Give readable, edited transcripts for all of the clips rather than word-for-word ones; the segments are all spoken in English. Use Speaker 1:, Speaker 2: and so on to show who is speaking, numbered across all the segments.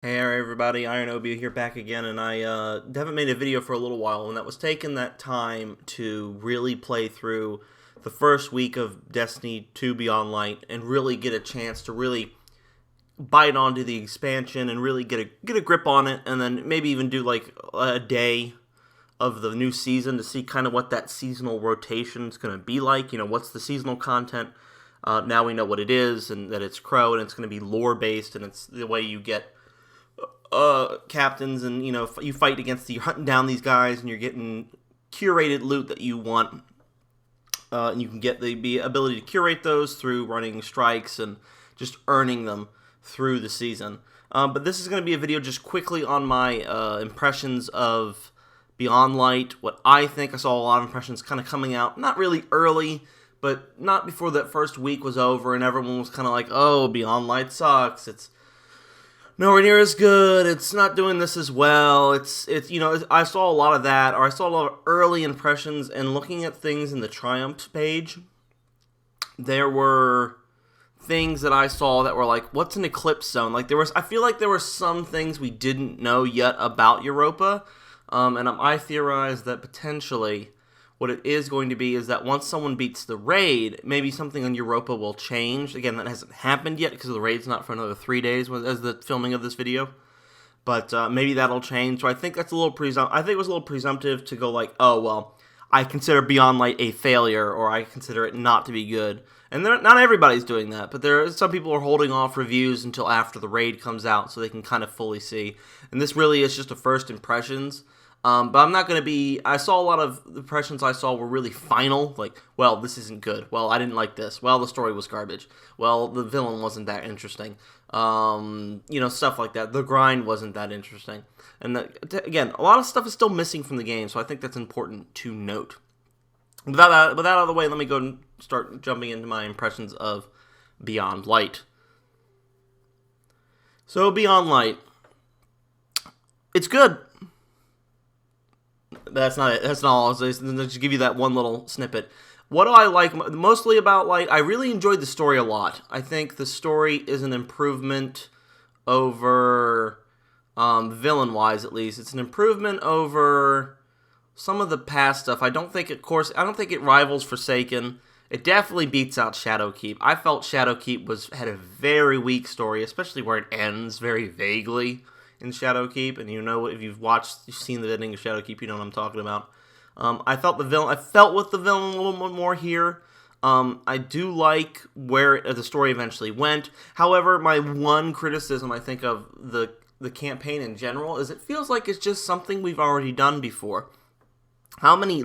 Speaker 1: Hey everybody, Iron Obia here back again, and I haven't made a video for a little while, and that was taking that time to really play through the first week of Destiny 2 Beyond Light and really get a chance to really bite onto the expansion and really get a grip on it, and then maybe even do like a day of the new season to see kind of what that seasonal rotation is going to be like. You know, what's the seasonal content? Now we know what it is, and that it's Crow, and it's going to be lore based, and it's the way you get captains, and you fight against, you're hunting down these guys, and you're getting curated loot that you want, and you can get the ability to curate those through running strikes and just earning them through the season. But this is going to be a video just quickly on my impressions of Beyond Light. What I think, I saw a lot of impressions kind of coming out, not really early, but not before that first week was over, and everyone was kind of like, oh, Beyond Light sucks, it's nowhere near as good, it's not doing this as well, I saw a lot of that, or I saw a lot of early impressions, and looking at things in the Triumph page, there were things that I saw that were like, what's an Eclipse Zone? I feel like there were some things we didn't know yet about Europa, and I theorized that potentially what it is going to be is that once someone beats the raid, maybe something on Europa will change. Again, that hasn't happened yet because the raid's not for another 3 days as the filming of this video. But maybe that'll change. So I think that's a little I think it was a little presumptive to go like, oh, well, I consider Beyond Light a failure, or I consider it not to be good. And not everybody's doing that, but some people are holding off reviews until after the raid comes out so they can kind of fully see. And this really is just a first impressions. But I'm not going to be, I saw a lot of the impressions I saw were really final, like, well, this isn't good, well, I didn't like this, well, the story was garbage, well, the villain wasn't that interesting, stuff like that, the grind wasn't that interesting, and again, a lot of stuff is still missing from the game, so I think that's important to note. With that out of the way, let me go and start jumping into my impressions of Beyond Light. So, Beyond Light, it's good. That's not it. That's not all. I'll just give you that one little snippet. What do I like mostly about Light? I really enjoyed the story a lot. I think the story is an improvement over, villain-wise at least. It's an improvement over some of the past stuff. I don't think it rivals Forsaken. It definitely beats out Shadowkeep. I felt Shadowkeep had a very weak story, especially where it ends very vaguely in Shadowkeep, and if you've seen the ending of Shadowkeep, you know what I'm talking about. I felt with the villain a little bit more here. I do like where the story eventually went. However, my one criticism, I think, of the campaign in general is it feels like it's just something we've already done before. How many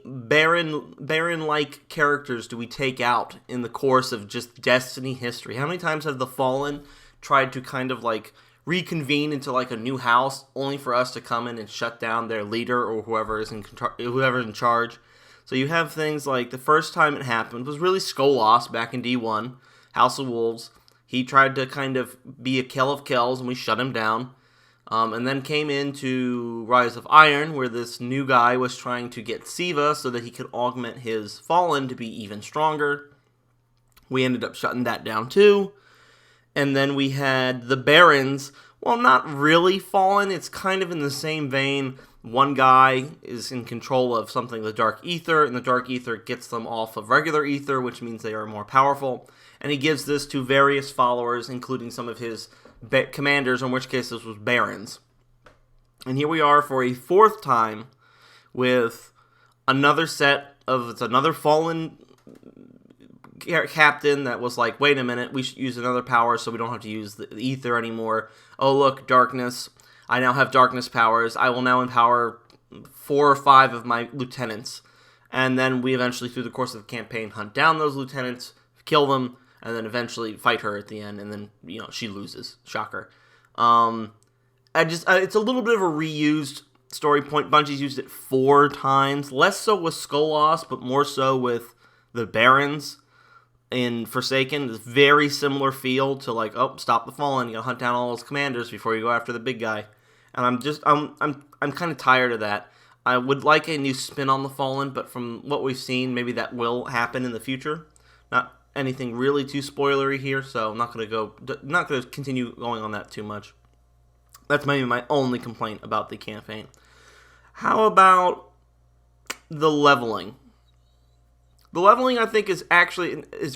Speaker 1: Baron-like characters do we take out in the course of just Destiny history? How many times have the Fallen tried to kind of like reconvene into like a new house, only for us to come in and shut down their leader or whoever's in charge? So you have things like the first time it happened was really Skolas back in D1, House of Wolves. He tried to kind of be a Kell of Kells, and we shut him down. And then came into Rise of Iron, where this new guy was trying to get Siva so that he could augment his Fallen to be even stronger. We ended up shutting that down too. And then we had the Barons. Well, not really Fallen. It's kind of in the same vein. One guy is in control of something, the Dark Ether, and the Dark Ether gets them off of regular Ether, which means they are more powerful. And he gives this to various followers, including some of his commanders, in which case this was Barons. And here we are for a fourth time with another Fallen captain that was like, wait a minute, we should use another power so we don't have to use the ether anymore. Oh, look, darkness. I now have darkness powers. I will now empower 4 or 5 of my lieutenants. And then we eventually, through the course of the campaign, hunt down those lieutenants, kill them, and then eventually fight her at the end, and then, she loses. Shocker. It's a little bit of a reused story point. Bungie's used it 4 times. Less so with Skolas, but more so with the Barons. In Forsaken, it's very similar feel to like, oh, stop the Fallen, you gotta hunt down all those commanders before you go after the big guy. And I'm kind of tired of that. I would like a new spin on the Fallen, but from what we've seen, maybe that will happen in the future. Not anything really too spoilery here, so I'm not gonna continue going on that too much. That's maybe my only complaint about the campaign. How about the leveling? The leveling, I think, is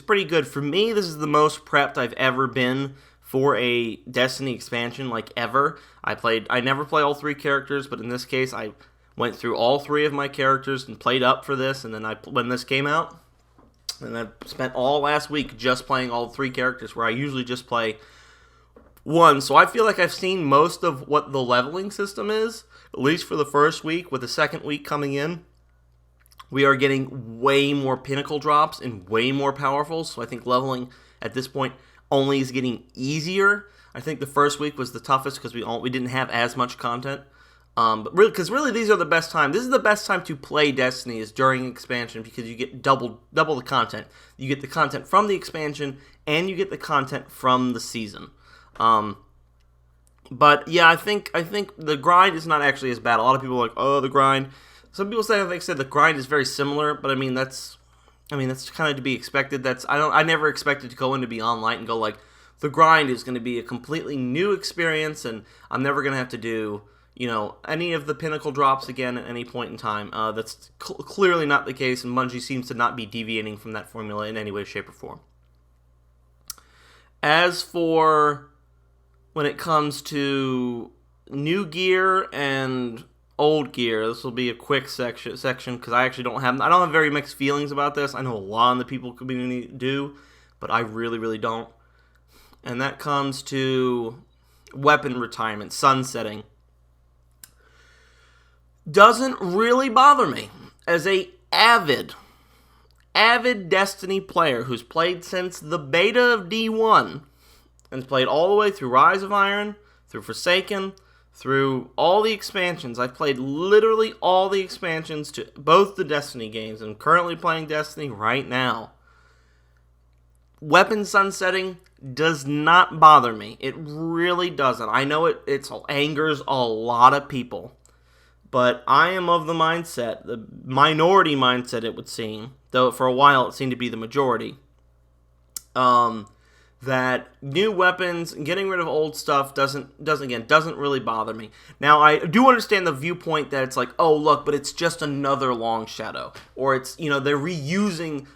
Speaker 1: pretty good. For me, this is the most prepped I've ever been for a Destiny expansion, like ever. I never play all 3 characters, but in this case, I went through all 3 of my characters and played up for this, and then when this came out, and I spent all last week just playing all 3 characters, where I usually just play 1. So I feel like I've seen most of what the leveling system is, at least for the first week. With the second week coming in, we are getting way more pinnacle drops and way more powerful, so I think leveling at this point only is getting easier. I think the first week was the toughest because we didn't have as much content. But really, these are the best time. This is the best time to play Destiny, is during expansion, because you get double the content. You get the content from the expansion, and you get the content from the season. But yeah, I think the grind is not actually as bad. A lot of people are like, oh, the grind. Some people say, like I said, the grind is very similar, but I mean that's kind of to be expected. I never expected to go into Beyond Light and go like, the grind is going to be a completely new experience, and I'm never going to have to do, any of the pinnacle drops again at any point in time. That's clearly not the case, and Bungie seems to not be deviating from that formula in any way, shape, or form. As for when it comes to new gear and old gear, this will be a quick section because I don't have very mixed feelings about this. I know a lot of the people community do, but I really, really don't. And that comes to weapon retirement, sunsetting. Doesn't really bother me as a avid Destiny player who's played since the beta of D1 and played all the way through Rise of Iron, through Forsaken, through all the expansions. I've played literally all the expansions to both the Destiny games. I'm currently playing Destiny right now. Weapon sunsetting does not bother me. It really doesn't. I know it angers a lot of people. But I am of the mindset, the minority mindset it would seem, though for a while it seemed to be the majority, that new weapons, getting rid of old stuff doesn't really bother me. Now, I do understand the viewpoint that it's like, oh, look, but it's just another Long Shadow. Or it's, they're reissuing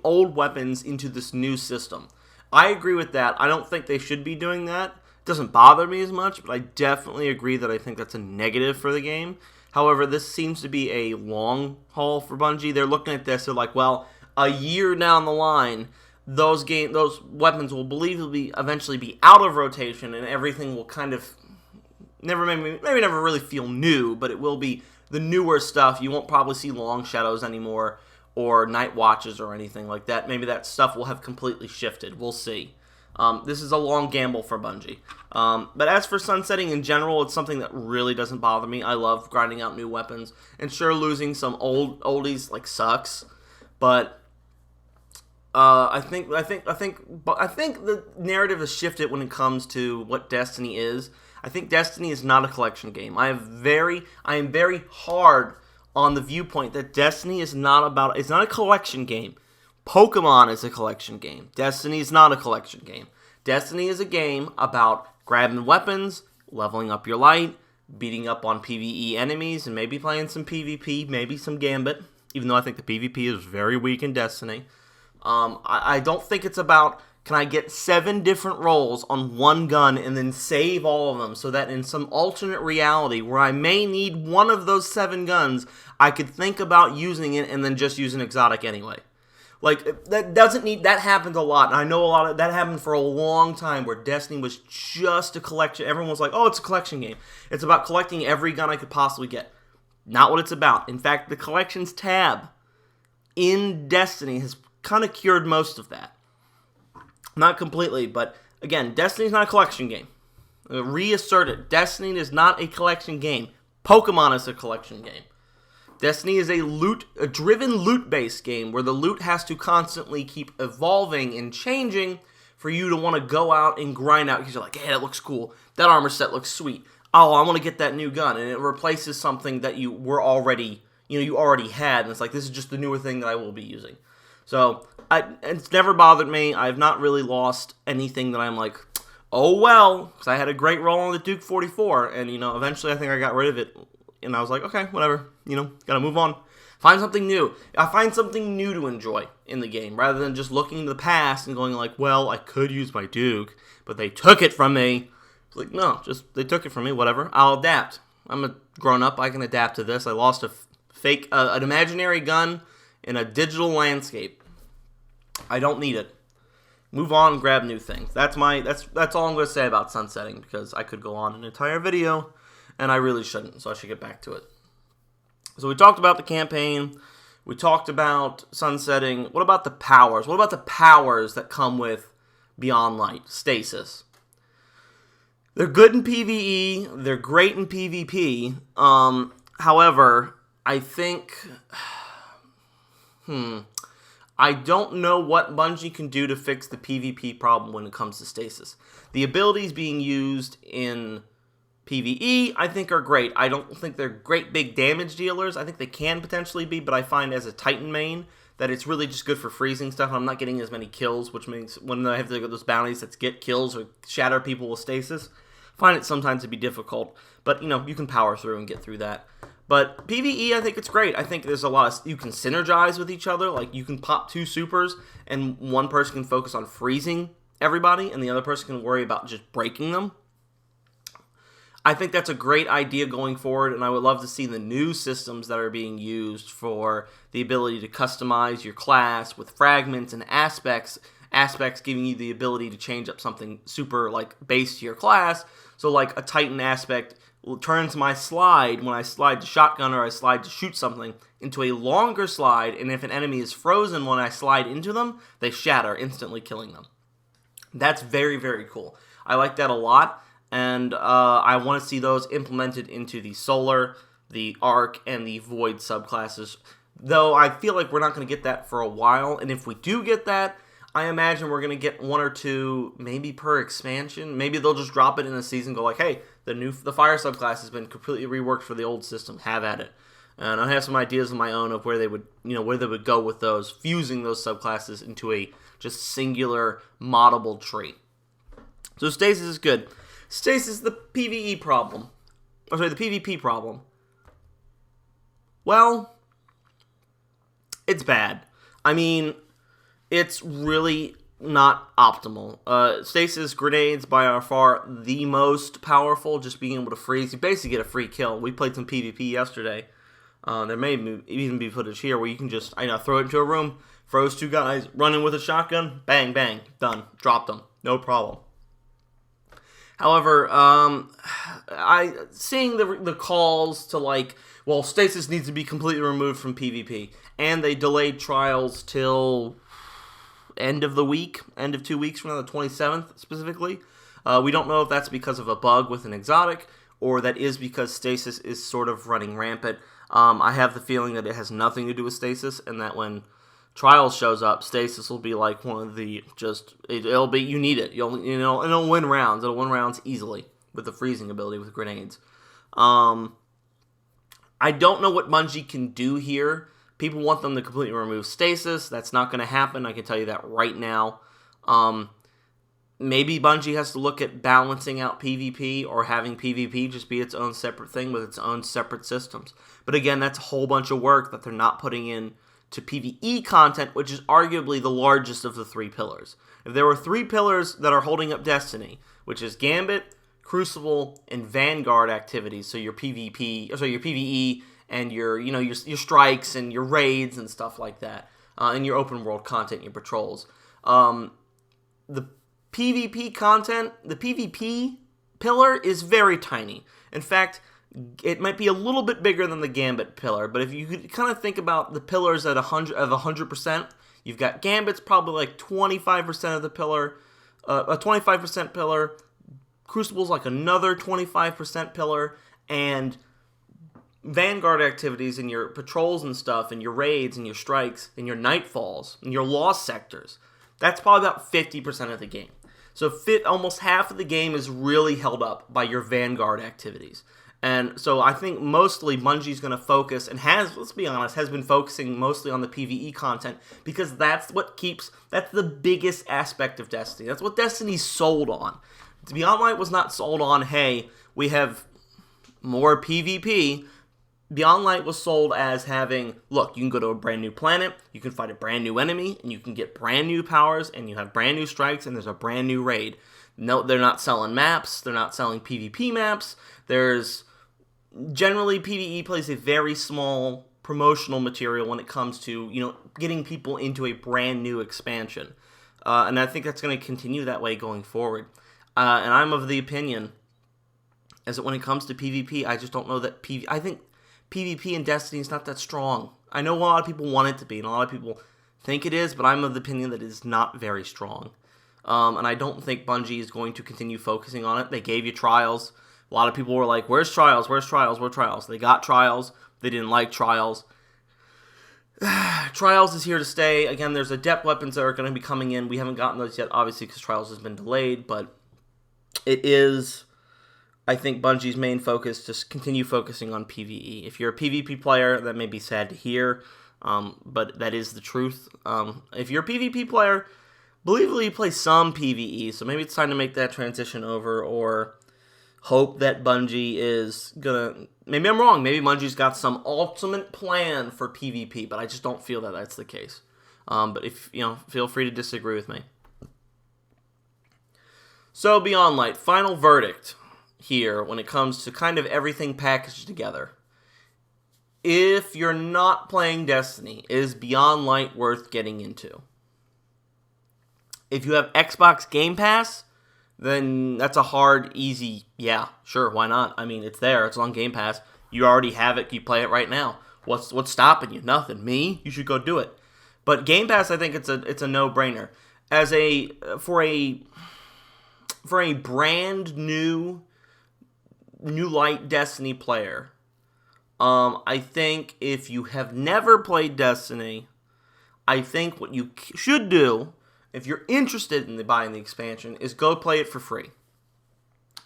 Speaker 1: old weapons into this new system. I agree with that. I don't think they should be doing that. It doesn't bother me as much, but I definitely agree that I think that's a negative for the game. However, this seems to be a long haul for Bungie. They're looking at this, they're like, well, a year down the line, those weapons will eventually be out of rotation, and everything will kind of maybe never really feel new, but it will be the newer stuff. You won't probably see Long Shadows anymore, or Night Watches or anything like that. Maybe that stuff will have completely shifted. We'll see. This is a long gamble for Bungie. But as for sunsetting in general, it's something that really doesn't bother me. I love grinding out new weapons, and sure, losing some oldies sucks, but I think the narrative has shifted when it comes to what Destiny is. I think Destiny is not a collection game. I am very hard on the viewpoint that Destiny is not a collection game. Pokemon is a collection game. Destiny is not a collection game. Destiny is a game about grabbing weapons, leveling up your light, beating up on PvE enemies, and maybe playing some PvP, maybe some Gambit, even though I think the PvP is very weak in Destiny. I don't think it's about, can I get 7 different rolls on one gun and then save all of them so that in some alternate reality where I may need one of those 7 guns, I could think about using it and then just use an exotic anyway. That happens a lot, and I know a lot of that happened for a long time where Destiny was just a collection. Everyone was like, oh, it's a collection game. It's about collecting every gun I could possibly get. Not what it's about. In fact, the collections tab in Destiny has kind of cured most of that. Not completely, but again, Destiny's not a collection game. Reassert it. Destiny is not a collection game. Pokemon is a collection game. Destiny is a driven loot-based game where the loot has to constantly keep evolving and changing for you to want to go out and grind out because you're like, hey, that looks cool. That armor set looks sweet. Oh, I want to get that new gun. And it replaces something that you already had. And it's like, this is just the newer thing that I will be using. So, It's never bothered me. I've not really lost anything that I'm like, oh well, because I had a great roll on the Duke 44, and eventually I think I got rid of it, and I was like, okay, whatever, gotta move on. Find something new. I find something new to enjoy in the game, rather than just looking to the past and going like, well, I could use my Duke, but they took it from me. It's like, no, just they took it from me, whatever. I'll adapt. I'm a grown-up. I can adapt to this. I lost an imaginary gun in a digital landscape. I don't need it. Move on and grab new things. That's all I'm going to say about sunsetting, because I could go on an entire video, and I really shouldn't, so I should get back to it. So we talked about the campaign. We talked about sunsetting. What about the powers? What about the powers that come with Beyond Light? Stasis. They're good in PvE. They're great in PvP. However, I think... I don't know what Bungie can do to fix the PvP problem when it comes to stasis. The abilities being used in PvE, I think, are great. I don't think they're great big damage dealers. I think they can potentially be, but I find as a Titan main that it's really just good for freezing stuff. I'm not getting as many kills, which means when I have to get those bounties that get kills or shatter people with stasis, I find it sometimes to be difficult. But, you can power through and get through that. But PvE, I think it's great. I think there's a lot of... You can synergize with each other. Like, you can pop 2 supers, and one person can focus on freezing everybody, and the other person can worry about just breaking them. I think that's a great idea going forward, and I would love to see the new systems that are being used for the ability to customize your class with fragments and aspects giving you the ability to change up something super, base to your class. So, a Titan aspect turns my slide, when I slide to shotgun or I slide to shoot something, into a longer slide, and if an enemy is frozen when I slide into them, they shatter, instantly killing them. That's very, very cool. I like that a lot. And I want to see those implemented into the Solar, the Arc, and the Void subclasses. Though I feel like we're not going to get that for a while. And if we do get that, I imagine we're going to get 1 or 2, maybe per expansion. Maybe they'll just drop it in a season, go like, hey, the Fire subclass has been completely reworked for the old system. Have at it. And I have some ideas of my own of where they would go with those, fusing those subclasses into a just singular moddable tree. So Stasis is good. Stasis, the PvE problem. The PvP problem. Well, it's bad. I mean, it's really not optimal. Stasis grenades by far the most powerful, just being able to freeze. You basically get a free kill. We played some PvP yesterday. There may even be footage here where you can just throw it into a room, froze 2 guys, run in with a shotgun, bang, bang, done. Drop them. No problem. However, seeing the calls to Stasis needs to be completely removed from PvP, and they delayed trials till end of 2 weeks from now, the 27th specifically. We don't know if that's because of a bug with an exotic, or that is because Stasis is sort of running rampant. I have the feeling that it has nothing to do with Stasis, and that when Trials shows up, Stasis will be like one of the it'll be, you need it. It'll win rounds. It'll win rounds easily with the freezing ability with grenades. I don't know what Bungie can do here. People want them to completely remove Stasis. That's not going to happen. I can tell you that right now. Maybe Bungie has to look at balancing out PvP, or having PvP just be its own separate thing with its own separate systems. But again, that's a whole bunch of work that they're not putting in to PvE content, which is arguably the largest of the 3 pillars. If there were 3 pillars that are holding up Destiny, which is Gambit, Crucible, and Vanguard activities, so your PvE and your strikes and your raids and stuff like that, and your open world content, your patrols. The PvP content, the PvP pillar is very tiny. In fact, it might be a little bit bigger than the Gambit pillar, but if you could kind of think about the pillars at 100%, you've got Gambit's probably 25% of the pillar, a 25% pillar, Crucible's another 25% pillar, and Vanguard activities and your patrols and stuff, and your raids and your strikes and your nightfalls and your lost sectors, that's probably about 50% of the game. So almost half of the game is really held up by your Vanguard activities. And so I think mostly Bungie's going to focus, and let's be honest, has been focusing mostly on the PvE content, because that's the biggest aspect of Destiny. That's what Destiny's sold on. Beyond Light was not sold on, hey, we have more PvP. Beyond Light was sold as having, look, you can go to a brand new planet, you can fight a brand new enemy, and you can get brand new powers, and you have brand new strikes, and there's a brand new raid. No, they're not selling maps, they're not selling PvP maps. Generally, PvE plays a very small promotional material when it comes to, getting people into a brand new expansion. And I think that's going to continue that way going forward. And I'm of the opinion, as that when it comes to PvP, I just don't know that I think PvP in Destiny is not that strong. I know a lot of people want it to be, and a lot of people think it is, but I'm of the opinion that it is not very strong. And I don't think Bungie is going to continue focusing on it. They gave you Trials. A lot of people were like, where's Trials? Where's Trials? Where's Trials? They got Trials. They didn't like Trials. Trials is here to stay. Again, there's adept weapons that are going to be coming in. We haven't gotten those yet, obviously, because Trials has been delayed, but it is, I think, Bungie's main focus, just continue focusing on PvE. If you're a PvP player, that may be sad to hear, but that is the truth. If you're a PvP player, believably you play some PvE, so maybe it's time to make that transition over, or hope that Bungie is gonna, maybe I'm wrong, maybe Bungie's got some ultimate plan for PvP, but I just don't feel that that's the case. But if, feel free to disagree with me. So, Beyond Light, final verdict here when it comes to kind of everything packaged together. If you're not playing Destiny, is Beyond Light worth getting into? If you have Xbox Game Pass, then that's a hard, easy, yeah, sure, why not? I mean, it's there, it's on Game Pass. You already have it, you play it right now. What's stopping you? Nothing. Me? You should go do it. But Game Pass, I think it's a no-brainer. For a brand new light Destiny player, I think if you have never played Destiny, I think what you should do, if you're interested in buying the expansion, is go play it for free.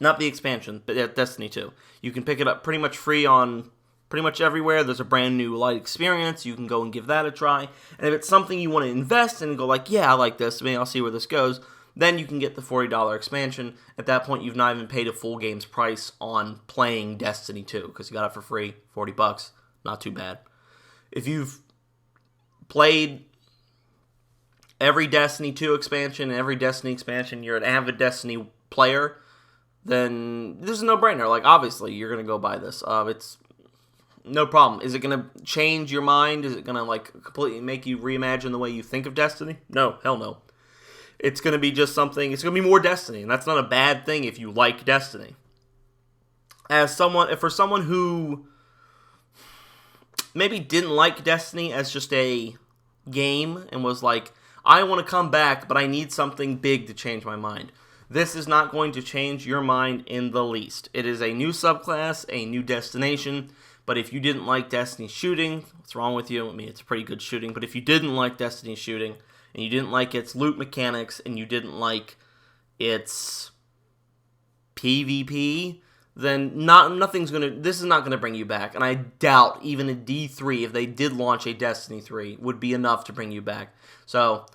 Speaker 1: Not the expansion, but Destiny 2. You can pick it up pretty much free on pretty much everywhere. There's a brand new light experience. You can go and give that a try. And if it's something you want to invest in and go like, yeah, I like this, maybe I'll see where this goes, then you can get the $40 expansion. At that point, you've not even paid a full game's price on playing Destiny 2, because you got it for free, $40, not too bad. If you've played every Destiny 2 expansion and every Destiny expansion, you're an avid Destiny player, then this is a no-brainer. Like, obviously, you're going to go buy this. It's no problem. Is it going to change your mind? Is it going to, completely make you reimagine the way you think of Destiny? No, hell no. It's going to be just something, it's going to be more Destiny, and that's not a bad thing if you like Destiny. For someone who maybe didn't like Destiny as just a game and was like, I want to come back, but I need something big to change my mind, this is not going to change your mind in the least. It is a new subclass, a new destination, but if you didn't like Destiny shooting, what's wrong with you? I mean, it's pretty good shooting, but if you didn't like Destiny shooting, and you didn't like its loot mechanics, and you didn't like its PvP, then this is not gonna bring you back. And I doubt even a D3, if they did launch a Destiny 3, would be enough to bring you back. So,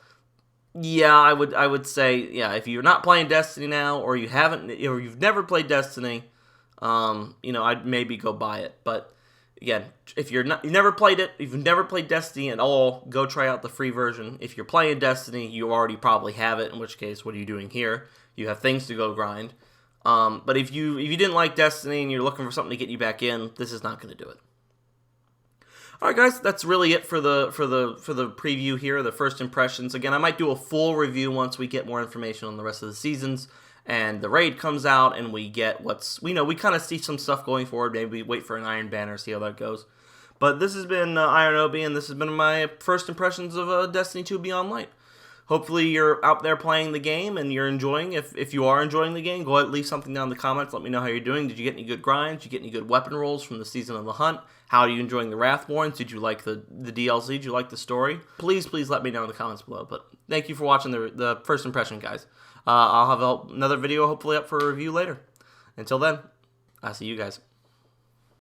Speaker 1: yeah, I would say, yeah, if you're not playing Destiny now, or you've never played Destiny, I'd maybe go buy it. But again, if you've never played it, if you've never played Destiny at all, go try out the free version. If you're playing Destiny, you already probably have it, in which case, what are you doing here? You have things to go grind. But if you didn't like Destiny and you're looking for something to get you back in, this is not going to do it. All right, guys, that's really it for the preview here, the first impressions. Again, I might do a full review once we get more information on the rest of the seasons, and the raid comes out, and we get we kind of see some stuff going forward. Maybe we wait for an Iron Banner, see how that goes. But this has been Iron Obi, and this has been my first impressions of Destiny 2 Beyond Light. Hopefully you're out there playing the game and you're enjoying. If you are enjoying the game, go ahead and leave something down in the comments. Let me know how you're doing. Did you get any good grinds? Did you get any good weapon rolls from the Season of the Hunt? How are you enjoying the Wrathborns? Did you like the DLC? Did you like the story? Please let me know in the comments below. But thank you for watching the first impression, guys. I'll have another video hopefully up for a review later. Until then, I'll see you guys.